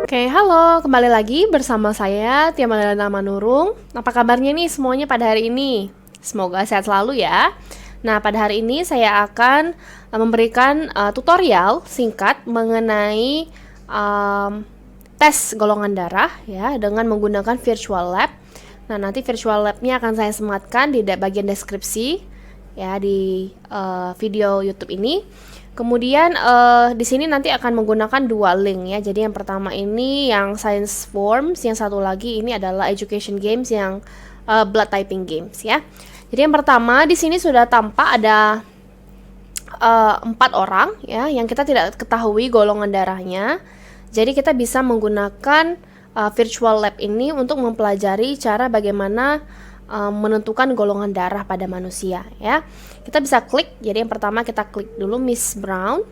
Oke, halo, kembali lagi bersama saya Tia Madalena Manurung. Apa kabarnya nih semuanya pada hari ini? Semoga sehat selalu ya. Nah, pada hari ini saya akan memberikan tutorial singkat mengenai tes golongan darah ya dengan menggunakan virtual lab. Nah, nanti virtual labnya akan saya sematkan di bagian deskripsi ya di video YouTube ini. Kemudian di sini nanti akan menggunakan dua link ya. Jadi yang pertama ini yang Science Forms, yang satu lagi ini adalah Education Games yang Blood Typing Games ya. Jadi yang pertama di sini sudah tampak ada 4 orang ya yang kita tidak ketahui golongan darahnya. Jadi kita bisa menggunakan virtual lab ini untuk mempelajari cara bagaimana menentukan golongan darah pada manusia ya. Kita bisa klik. Jadi yang pertama kita klik dulu Miss Brown.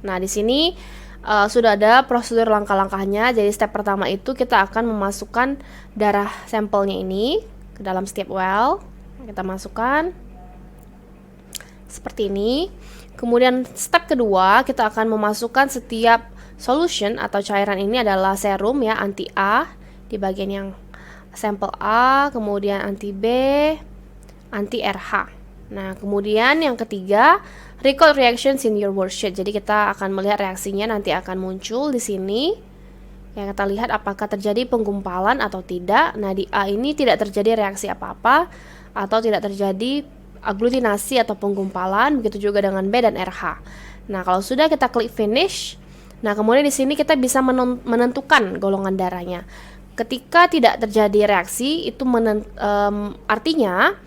Nah, di sini sudah ada prosedur langkah-langkahnya. Jadi step pertama itu kita akan memasukkan darah sampelnya ini ke dalam setiap well. Kita masukkan seperti ini. Kemudian step kedua kita akan memasukkan setiap solution atau cairan ini adalah serum ya, anti A di bagian yang sampel A, kemudian anti B, anti RH. Nah, kemudian yang ketiga, record reactions in your worksheet. Jadi kita akan melihat reaksinya nanti akan muncul di sini. Ya, kita lihat apakah terjadi penggumpalan atau tidak. Nah, di A ini tidak terjadi reaksi apa-apa atau tidak terjadi aglutinasi atau penggumpalan, begitu juga dengan B dan RH. Nah, kalau sudah kita klik finish. Nah, kemudian di sini kita bisa menentukan golongan darahnya. Ketika tidak terjadi reaksi, itu artinya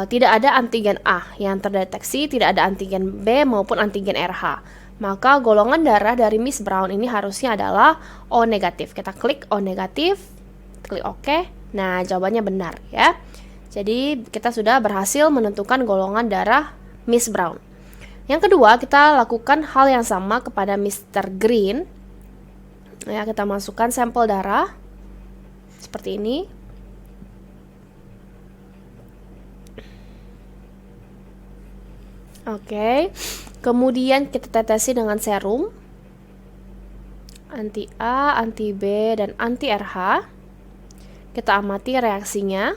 tidak ada antigen A yang terdeteksi, tidak ada antigen B maupun antigen RH. Maka golongan darah dari Miss Brown ini harusnya adalah O negatif. Kita klik O negatif, klik OK. Nah, jawabannya benar ya. Jadi kita sudah berhasil menentukan golongan darah Miss Brown. Yang kedua, kita lakukan hal yang sama kepada Mr. Green. Ya, kita masukkan sampel darah seperti ini. Oke. Kemudian kita tetesi dengan serum anti A, anti B, dan anti RH. Kita amati reaksinya.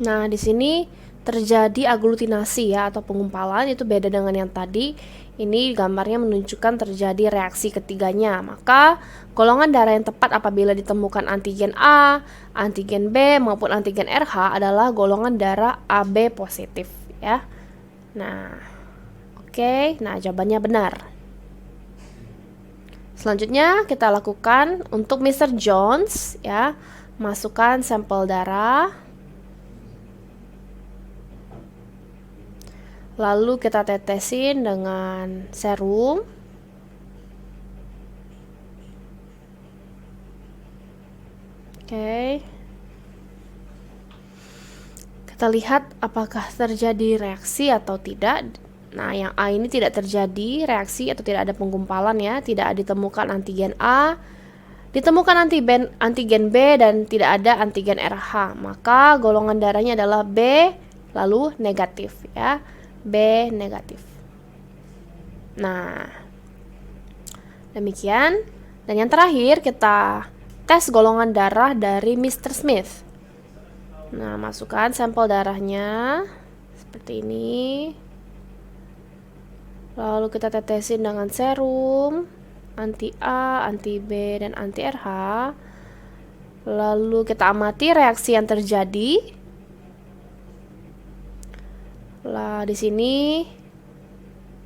Nah, di sini terjadi aglutinasi ya atau penggumpalan, itu beda dengan yang tadi. Ini gambarnya menunjukkan terjadi reaksi ketiganya. Maka golongan darah yang tepat apabila ditemukan antigen A, antigen B maupun antigen RH adalah golongan darah AB positif ya. Nah, oke. Nah, jawabannya benar. Selanjutnya kita lakukan untuk Mr. Jones ya. Masukkan sampel darah. Lalu kita tetesin dengan serum. Oke. Kita lihat apakah terjadi reaksi atau tidak. Nah, yang A ini tidak terjadi reaksi atau tidak ada penggumpalan ya, tidak ditemukan antigen A, ditemukan antigen B dan tidak ada antigen RH. Maka golongan darahnya adalah B lalu negatif ya. B negatif. Nah, demikian. Dan yang terakhir kita tes golongan darah dari Mr. Smith. Nah, masukkan sampel darahnya seperti ini. Lalu kita tetesin dengan serum anti A, anti B, dan anti RH. Lalu kita amati reaksi yang terjadi. Lah, di sini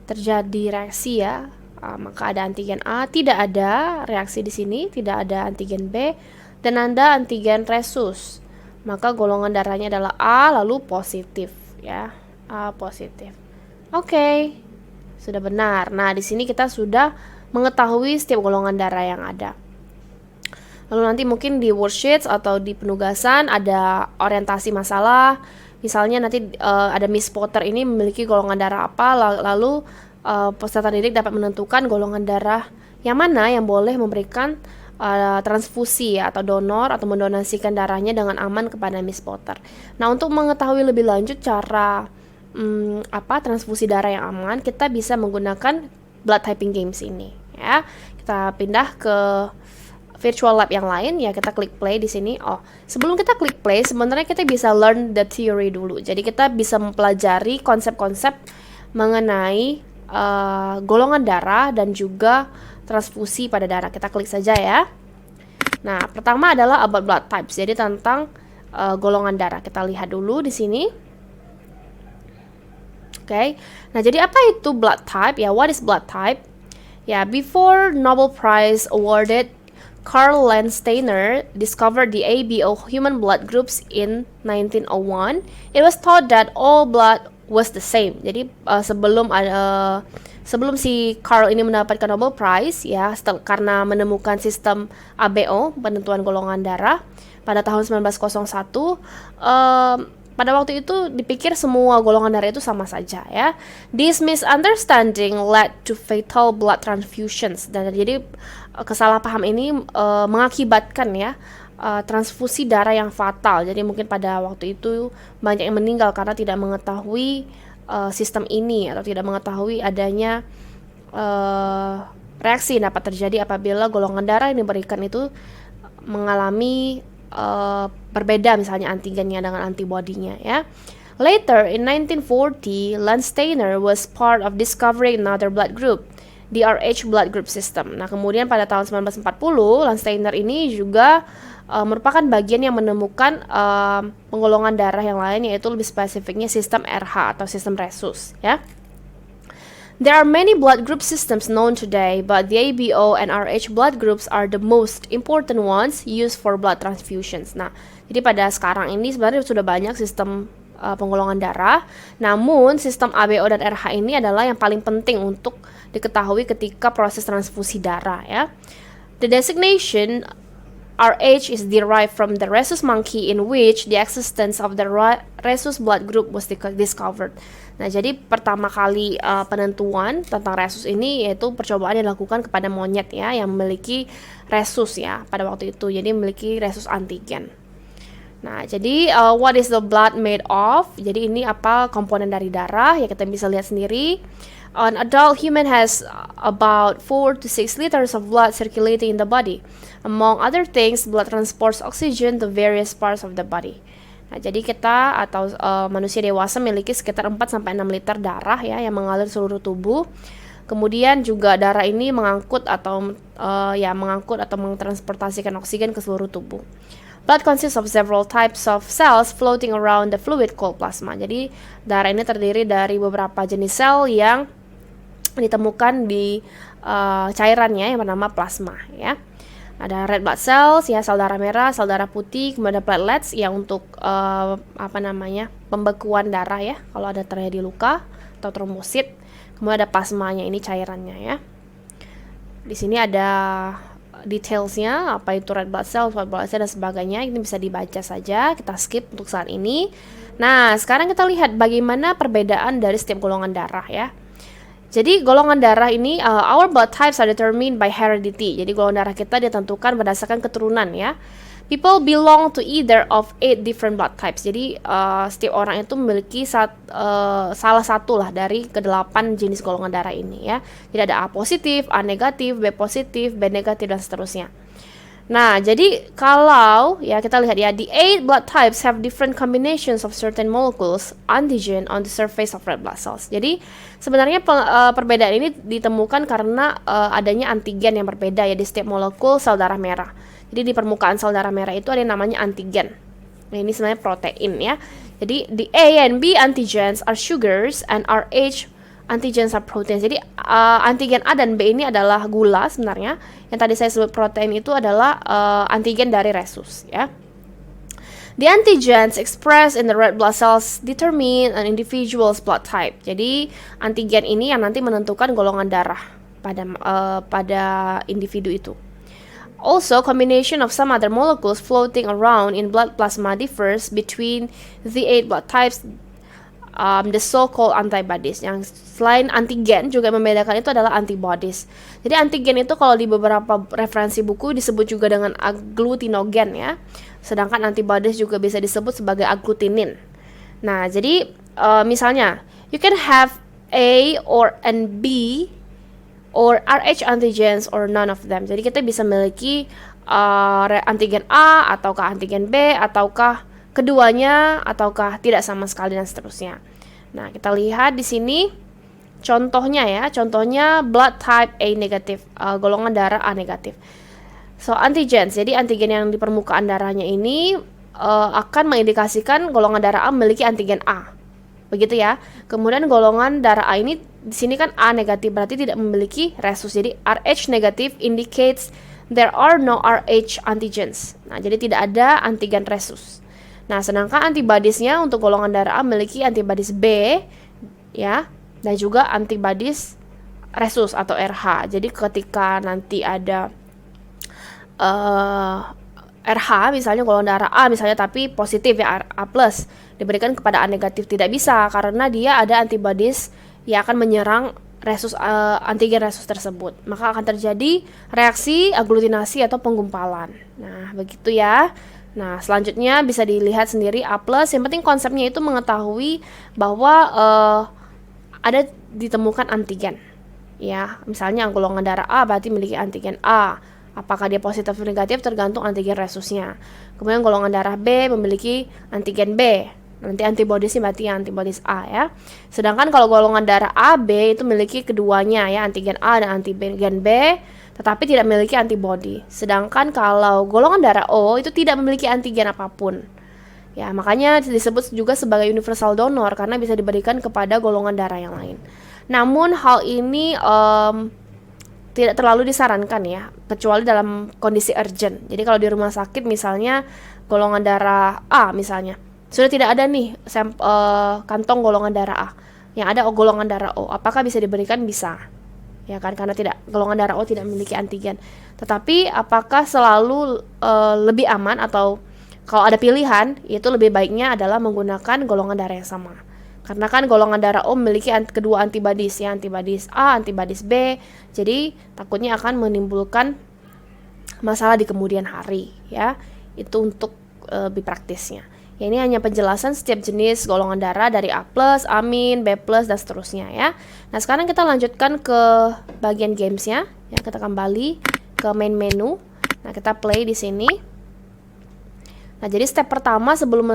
terjadi reaksi ya. Maka ada antigen A, tidak ada reaksi di sini, tidak ada antigen B, dan ada antigen rhesus. Maka golongan darahnya adalah A lalu positif ya. A positif. Oke. Sudah benar. Nah, di sini kita sudah mengetahui setiap golongan darah yang ada. Lalu nanti mungkin di worksheets atau di penugasan ada orientasi masalah. Misalnya nanti ada Miss Potter ini memiliki golongan darah apa, lalu peserta didik dapat menentukan golongan darah yang mana yang boleh memberikan transfusi atau donor atau mendonasikan darahnya dengan aman kepada Miss Potter. Nah, untuk mengetahui lebih lanjut cara transfusi darah yang aman, kita bisa menggunakan blood typing games ini ya. Kita pindah ke virtual lab yang lain ya, kita klik play di sini. Oh, sebelum kita klik play, sebenarnya kita bisa learn the theory dulu. Jadi kita bisa mempelajari konsep-konsep mengenai golongan darah dan juga transfusi pada darah. Kita klik saja ya. Nah, pertama adalah about blood types. Jadi tentang golongan darah. Kita lihat dulu di sini. Oke. Nah, jadi apa itu blood type? Ya, what is blood type? Ya, before Nobel Prize awarded, Karl Landsteiner discovered the ABO human blood groups in 1901. It was thought that all blood was the same. Jadi sebelum si Karl ini mendapatkan Nobel Prize ya, karena menemukan sistem ABO, penentuan golongan darah pada tahun 1901, pada waktu itu dipikir semua golongan darah itu sama saja ya. This misunderstanding led to fatal blood transfusions. Dan jadi kesalahpaham ini mengakibatkan ya transfusi darah yang fatal. Jadi mungkin pada waktu itu banyak yang meninggal karena tidak mengetahui sistem ini atau tidak mengetahui adanya reaksi yang dapat terjadi apabila golongan darah yang diberikan itu mengalami berbeda, misalnya antigennya dengan antibodinya ya. Later in 1940, Landsteiner was part of discovering another blood group, the Rh blood group system. Nah, kemudian pada tahun 1940, Landsteiner ini juga merupakan bagian yang menemukan penggolongan darah yang lain, yaitu lebih spesifiknya sistem RH atau sistem Rhesus ya. There are many blood group systems known today, but the ABO and Rh blood groups are the most important ones used for blood transfusions. Nah, jadi pada sekarang ini sebenarnya sudah banyak sistem penggolongan darah, namun sistem ABO dan RH ini adalah yang paling penting untuk diketahui ketika proses transfusi darah ya. The designation Rh is derived from the rhesus monkey in which the existence of the rhesus blood group was discovered. Nah, jadi pertama kali penentuan tentang rhesus ini yaitu percobaan yang dilakukan kepada monyet ya yang memiliki rhesus ya pada waktu itu. Jadi memiliki rhesus antigen. Nah, jadi what is the blood made of? Jadi ini apa komponen dari darah ya, kita bisa lihat sendiri. An adult human has about 4 to 6 liters of blood circulating in the body. Among other things, blood transports oxygen to various parts of the body. Nah, jadi kita atau manusia dewasa memiliki sekitar 4-6 liter darah ya yang mengalir seluruh tubuh. Kemudian juga darah ini mengangkut atau mentransportasikan oksigen ke seluruh tubuh. Blood consists of several types of cells floating around the fluid called plasma. Jadi darah ini terdiri dari beberapa jenis sel yang ditemukan di cairannya yang bernama plasma ya. Ada red blood cells ya, sel darah merah, sel darah putih, kemudian ada platelets yang untuk pembekuan darah ya kalau ada terjadi luka atau trombosit. Kemudian ada plasmanya, ini cairannya ya. Di sini ada detailsnya, apa itu red blood cell, white blood cell dan sebagainya. Ini bisa dibaca saja, kita skip untuk saat ini. Nah, sekarang kita lihat bagaimana perbedaan dari setiap golongan darah ya. Jadi golongan darah ini, our blood types are determined by heredity. Jadi golongan darah kita ditentukan berdasarkan keturunan ya. People belong to either of 8 different blood types. Jadi setiap orang itu memiliki salah satu lah dari ke-8 jenis golongan darah ini ya. Jadi ada A positif, A negatif, B positif, B negatif dan seterusnya. Nah, jadi kalau ya kita lihat ya, the 8 blood types have different combinations of certain molecules antigen on the surface of red blood cells. Jadi sebenarnya perbedaan ini ditemukan karena adanya antigen yang berbeda ya di setiap molekul sel darah merah. Jadi di permukaan sel darah merah itu ada yang namanya antigen. Nah, ini sebenarnya protein ya. Jadi the A and B antigens are sugars and Rh antigens are proteins. Jadi antigen A dan B ini adalah gula sebenarnya. Yang tadi saya sebut protein itu adalah antigen dari rhesus ya. The antigens expressed in the red blood cells determine an individual's blood type. Jadi antigen ini yang nanti menentukan golongan darah pada individu itu. Also, combination of some other molecules floating around in blood plasma differs between the 8 blood types. The so-called antibodies. Yang selain antigen juga membedakan itu adalah antibodies. Jadi antigen itu kalau di beberapa referensi buku disebut juga dengan agglutinogen ya. Sedangkan antibodies juga bisa disebut sebagai agglutinin. Nah, jadi misalnya, you can have A or and B or Rh antigens or none of them. Jadi kita bisa memiliki antigen A ataukah antigen B ataukah keduanya ataukah tidak sama sekali dan seterusnya. Nah, kita lihat di sini contohnya ya. Contohnya blood type A negatif, golongan darah A negatif. So antigens, jadi antigen yang di permukaan darahnya ini akan mengindikasikan golongan darah A memiliki antigen A. Begitu ya. Kemudian golongan darah A ini di sini kan A negatif, berarti tidak memiliki resus. Jadi Rh negatif indicates there are no Rh antigens. Nah, jadi tidak ada antigen resus. Nah, sedangkan antibodiesnya untuk golongan darah A memiliki antibodies B ya, dan juga antibodies resus atau RH. Jadi ketika nanti ada RH misalnya golongan darah A misalnya tapi positif ya, A+, diberikan kepada A negatif tidak bisa karena dia ada antibodies yang akan menyerang resus antigen resus tersebut. Maka akan terjadi reaksi aglutinasi atau penggumpalan. Nah, begitu ya. Nah, selanjutnya bisa dilihat sendiri A+, yang penting konsepnya itu mengetahui bahwa ada ditemukan antigen. Ya, misalnya golongan darah A berarti memiliki antigen A. Apakah dia positif atau negatif tergantung antigen resusnya. Kemudian golongan darah B memiliki antigen B. Nanti antibodiesnya berarti antibodies A ya. Sedangkan kalau golongan darah AB itu memiliki keduanya ya, antigen A dan antigen B, tetapi tidak memiliki antibodi. Sedangkan kalau golongan darah O itu tidak memiliki antigen apapun. Ya, makanya disebut juga sebagai universal donor karena bisa diberikan kepada golongan darah yang lain. Namun hal ini tidak terlalu disarankan ya, kecuali dalam kondisi urgent. Jadi kalau di rumah sakit misalnya golongan darah A misalnya, sudah tidak ada nih kantong golongan darah A, yang ada golongan darah O. Apakah bisa diberikan? Bisa. Ya kan, karena golongan darah O tidak memiliki antigen. Tetapi apakah selalu lebih aman atau kalau ada pilihan, itu lebih baiknya adalah menggunakan golongan darah yang sama. Karena kan golongan darah O memiliki kedua antibodies ya, antibodies A, antibodies B. Jadi takutnya akan menimbulkan masalah di kemudian hari ya. Itu untuk lebih praktisnya. Ya, ini hanya penjelasan setiap jenis golongan darah dari A+, A-, B+, dan seterusnya ya. Nah, sekarang kita lanjutkan ke bagian gamesnya. Ya, kita kembali ke main menu. Nah, kita play di sini. Nah, jadi step pertama sebelum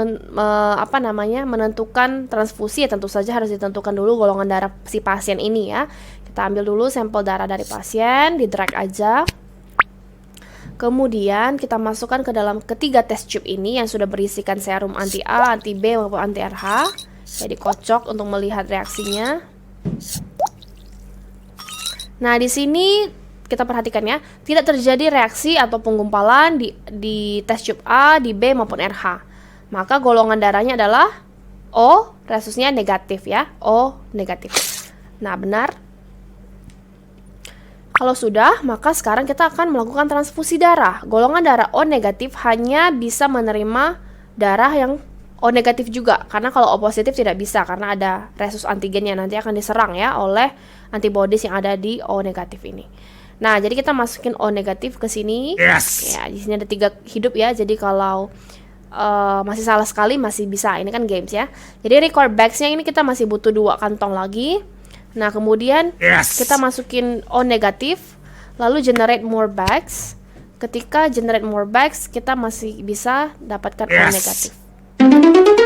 menentukan transfusi ya tentu saja harus ditentukan dulu golongan darah si pasien ini ya. Kita ambil dulu sampel darah dari pasien, di drag aja. Kemudian kita masukkan ke dalam ketiga test tube ini yang sudah berisikan serum anti A, anti B maupun anti RH. Jadi kocok untuk melihat reaksinya. Nah, di sini kita perhatikan ya, tidak terjadi reaksi atau penggumpalan di test tube A, di B maupun RH. Maka golongan darahnya adalah O, resusnya negatif ya, O negatif. Nah, benar. Kalau sudah, maka sekarang kita akan melakukan transfusi darah. Golongan darah O negatif hanya bisa menerima darah yang O negatif juga, karena kalau O positif tidak bisa karena ada resus antigen yang nanti akan diserang ya oleh antibodies yang ada di O negatif ini. Nah, jadi kita masukin O negatif ke sini. Yes. Ya, di sini ada 3 hidup ya. Jadi kalau masih salah sekali masih bisa. Ini kan games ya. Jadi record bags-nya ini kita masih butuh 2 kantong lagi. Nah, kemudian kita masukin O negatif, lalu generate more bags. Ketika generate more bags, kita masih bisa dapatkan O negatif.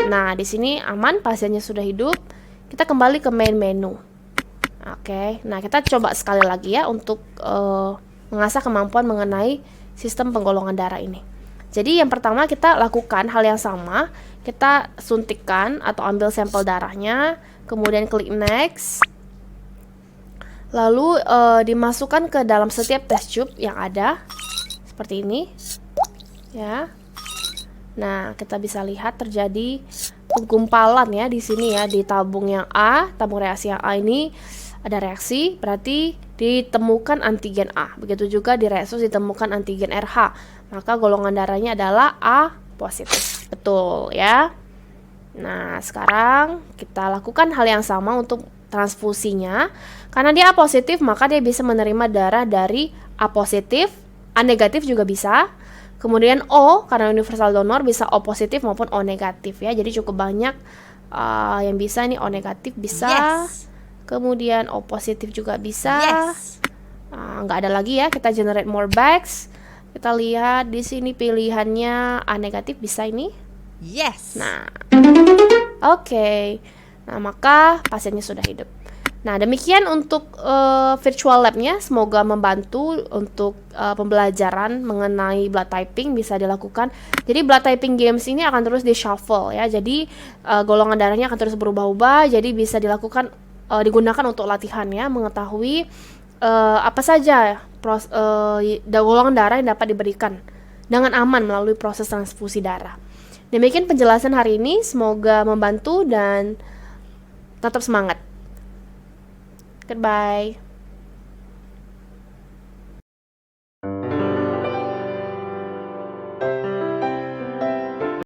Nah, di sini aman, pasiennya sudah hidup. Kita kembali ke main menu. Oke, nah kita coba sekali lagi ya untuk mengasah kemampuan mengenai sistem penggolongan darah ini. Jadi yang pertama kita lakukan hal yang sama, kita suntikkan atau ambil sampel darahnya, kemudian klik next, lalu dimasukkan ke dalam setiap test tube yang ada, seperti ini, ya. Nah, kita bisa lihat terjadi penggumpalan ya di sini ya, di tabung yang A, tabung reaksi yang A ini. Ada reaksi, berarti ditemukan antigen A. Begitu juga di resus ditemukan antigen RH. Maka golongan darahnya adalah A positif. Betul ya. Nah, sekarang kita lakukan hal yang sama untuk transfusinya. Karena dia A positif, maka dia bisa menerima darah dari A positif, A negatif juga bisa. Kemudian O, karena universal donor bisa O positif maupun O negatif ya. Jadi cukup banyak yang bisa nih, O negatif bisa. Yes. Kemudian O positif juga bisa. Yes. Nggak ada lagi ya, kita generate more bags. Kita lihat di sini pilihannya A negatif bisa ini. Yes. Nah, oke. Nah, maka pasiennya sudah hidup. Nah, demikian untuk virtual lab-nya. Semoga membantu untuk pembelajaran mengenai blood typing bisa dilakukan. Jadi blood typing games ini akan terus di shuffle ya. Jadi golongan darahnya akan terus berubah-ubah. Jadi bisa dilakukan digunakan untuk latihan ya, mengetahui apa saja golongan darah yang dapat diberikan dengan aman melalui proses transfusi darah. Demikian penjelasan hari ini, semoga membantu dan tetap semangat. Goodbye.